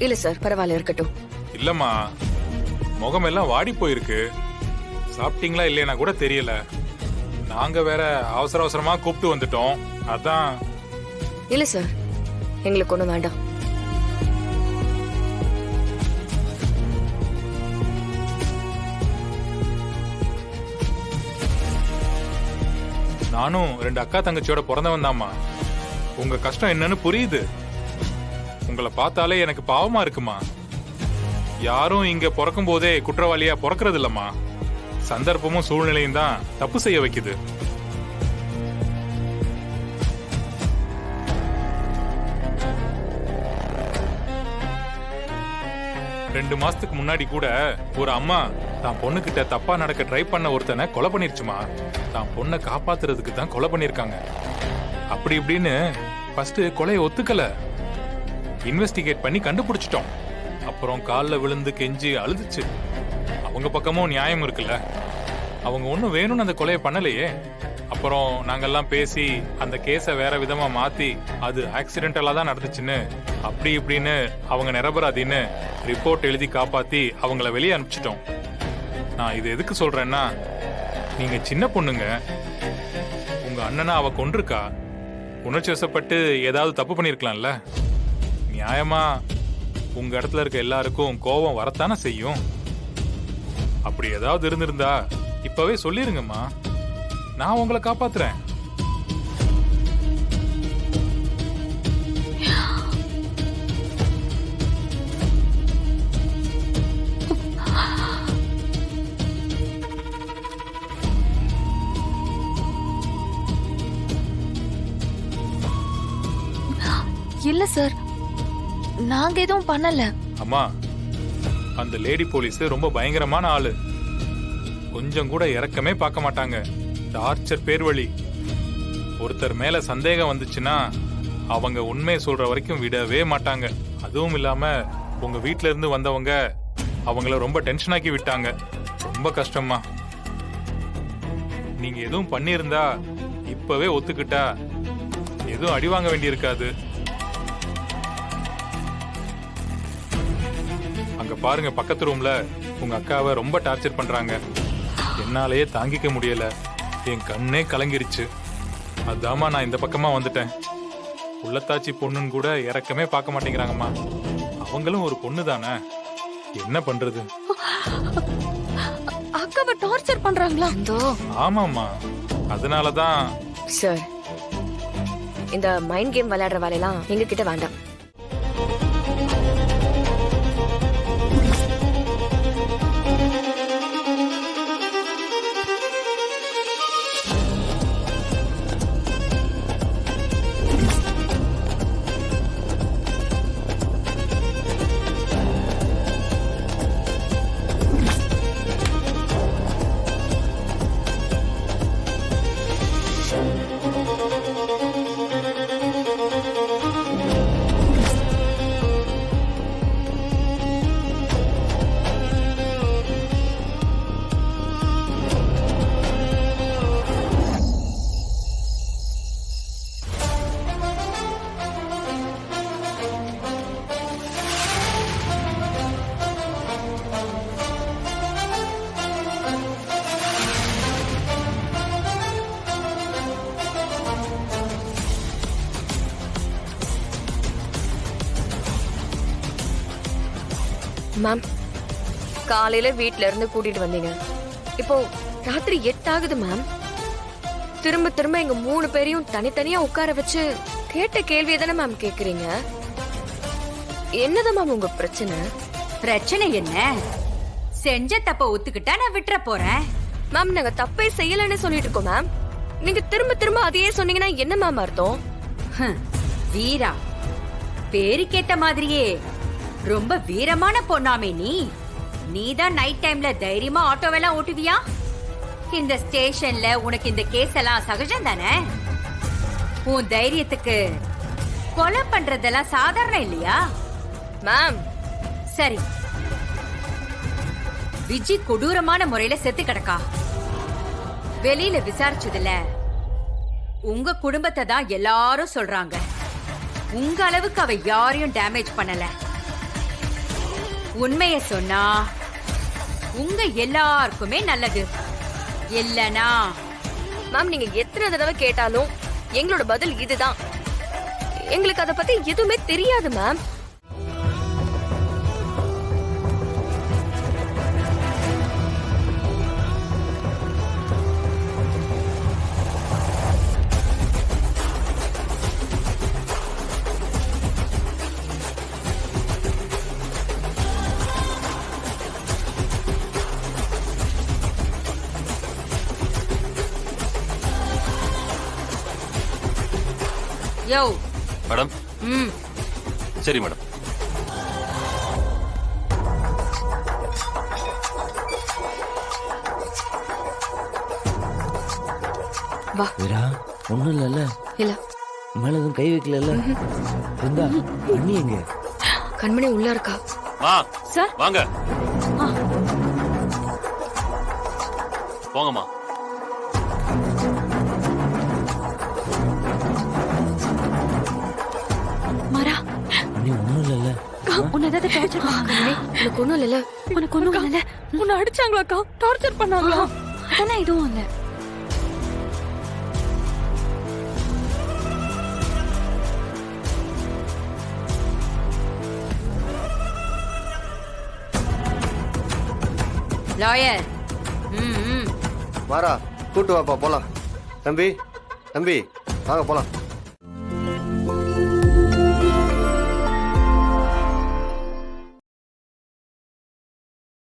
இல்ல சார், பரவாயில்ல இருக்கட்டும். இல்லம்மா, முகமெல்லாம் வாடி போயிருக்கு. சாப்பிட்டீங்களா இல்லையா கூட தெரியல. நாங்க வேற அவசர அவசரமா கூப்பிட்டு வந்துட்டோம், அதான். இல்ல சார், எங்களுக்கு ஒண்ணும் வேண்டாம். நானும் 2 அக்கா தங்கச்சியோட பிறந்தவன் தாம்மா. உங்க கஷ்டம் என்னன்னு புரியுது. உங்களை பார்த்தாலே எனக்கு பாவமா இருக்குமா. யாரும் இங்க பிறக்கும் போதே குற்றவாளியா பிறக்கிறது இல்லம்மா. சந்தர்ப்பமும் சூழ்நிலையும் தான் தப்பு செய்ய வைக்குது. ரெண்டு மாசத்துக்கு முன்னாடி கூட ஒரு அம்மா தான் பொண்ணுகிட்ட தப்பா நடக்க ட்ரை பண்ண ஒருத்தனை கொலை பண்ணிருச்சுமா. தான் பொண்ணை காப்பாத்துறதுக்கு தான் கொலை பண்ணிருக்காங்க. அப்படி இப்படின்னு ஃபர்ஸ்ட் கொலையை ஒத்துக்கல, இன்வெஸ்டிகேட் பண்ணி கண்டுபிடிச்சிட்டோம். அப்புறம் காலில் விழுந்து கெஞ்சி அழுதுச்சு. அவங்க பக்கமும் நியாயம் இருக்குல்ல. அவங்க ஒன்றும் வேணும்னு அந்த கொலையை பண்ணலையே. அப்புறம் நாங்கெல்லாம் பேசி அந்த கேஸை வேற விதமா மாத்தி அது ஆக்சிடென்டலா தான் நடந்துச்சுன்னு அப்படி இப்படின்னு அவங்க நிரபராதின்னு ரிப்போர்ட் எழுதி காப்பாத்தி அவங்கள வெளியே அனுப்பிச்சிட்டோம். நான் இது எதுக்கு சொல்றேன்னா, நீங்க சின்ன பொண்ணுங்க. உங்க அண்ணனா அவ கொண்டிருக்கா. உணர்ச்சி வசப்பட்டு ஏதாவது தப்பு பண்ணிருக்கலாம்ல. நியாயமா உங்க இடத்துல இருக்க எல்லாருக்கும் கோபம் வரத்தானே செய்யும். அப்படி ஏதாவது இருந்திருந்தா இப்பவே சொல்லிருங்கம்மா, நான் உங்களை காப்பாத்துறேன். இல்ல சார், நாங்க எதுவும் பண்ணல. அம்மா, அந்த லேடி போலீஸ் ரொம்ப பயங்கரமான ஆளு. கொஞ்சம் கூட இரக்கமே பார்க்க மாட்டாங்க. டார்ச்சர் பேர் வழி. ஒருத்தர் மேல சந்தேகம் வந்துச்சுன்னா அவங்க உண்மையை சொல்ற வரைக்கும் விடவே மாட்டாங்க. அதுவும் இல்லாம உங்க வீட்ல இருந்து வந்தவங்க அவங்கள ரொம்ப டென்ஷன் ஆக்கி விட்டாங்க. ரொம்ப கஷ்டமா. நீங்க எதுவும் பண்ணியிருந்தா இப்பவே ஒத்துக்கிட்டா எதுவும் அடி வாங்க வேண்டி இருக்காது. அங்க பாருங்க, பக்கத்து ரூம்ல உங்க அக்காவை ரொம்ப டார்ச்சர் பண்றாங்க. என்னாலேயே தாங்கிக்க முடியல. என் கண்ணே கலங்கிருச்சு. அதாம்மா நான் இந்த பக்கமா வந்துட்டேன். உள்ளத்தாச்சி பொண்ணுன்னு கூட இறக்கமே பார்க்க மாட்டேங்கிறாங்கம்மா. அவங்களும் ஒரு பொண்ணு தானே, என்ன பண்றது? அக்காவை டார்ச்சர் பண்றாங்களா? ஆமாம்மா, அதனாலதான். சார், இந்த மைண்ட் கேம் விளையாடுற வேலையெல்லாம் எங்க கிட்ட வேண்டாம். மேம், காலையில வீட்ல இருந்து கூட்டிட்டு வந்தீங்க. இப்போ ராத்திரி 8 ஆகுது மேம். திரும்ப திரும்ப எங்க 3 பேரையும் தனித்தனியா உட்கார வச்சு கேட்ட கேள்வியை தானே மேம் கேக்குறீங்க. என்னதான் மேம் உங்க பிரச்சனை? பிரச்சனை என்ன? செஞ்ச தப்ப ஒத்துக்கிட்டா நான் விட்டுற போறேன். மேம், நாங்க தப்பே செய்யலன்னு சொல்லிட்டு இருக்கோம் மேம். நீங்க திரும்ப திரும்ப அதையே சொன்னீங்கன்னா என்ன மேம் அர்த்தம்? வீரா, பேருக்கேத்த மாதிரியே ரொம்ப வீரமான பொண்ணாமே நீ. நீதான் நைட் டைம்ல தைரியமா ஆட்டோவெல்லாம் ஓட்டுவியா? இந்த ஸ்டேஷன்ல உனக்கு இந்த கேஸ் எல்லாம் சகஜம் தானே? உன் தைரியத்துக்கு கொலை பண்றதெல்லாம் சாதாரணம் இல்லையா மேம்? சரி, விஜி கொடூரமான முறையில செத்து கிடக்கா. வெளியில விசாரிச்சதுல உங்க குடும்பத்தை தான் எல்லாரும் சொல்றாங்க. உங்க அளவுக்கு அவ யாரையும் டேமேஜ் பண்ணல. உண்மைய சொன்னா உங்க எல்லாருக்குமே நல்லது. இல்லனா மேம் நீங்க எத்தனை தடவை கேட்டாலும் எங்களோட பதில் இதுதான். எங்களுக்கு அத பத்தி எதுவுமே தெரியாது மேம். யோ மேடம் ம் சரி மேடம். வா. வீரா ஒண்ணும் இல்லல்ல, இல்ல மேல எதுவும் கை வைக்கல. இருந்தா அண்ணி எங்க? கண்மணி உள்ள இருக்கா. மா சார். வாங்க. போங்கம்மா. மாறா, அண்ணி ஒண்ணும் இல்லல்ல. உன்னை ஏதாவது டார்ச்சர் பண்ணாங்களே? உனக்கு ஒண்ணும் இல்ல. உனக்கு ஒண்ணும் இல்ல? உன்னை அடிச்சாங்களாக்கா? டார்ச்சர் பண்ணாங்களா? அதெல்லாம் எதுவும் இல்ல. லாயர் ம் ம் மாறா கூட்டு வாப்பா போலாம். தம்பி தம்பி வாங்க போலாம்.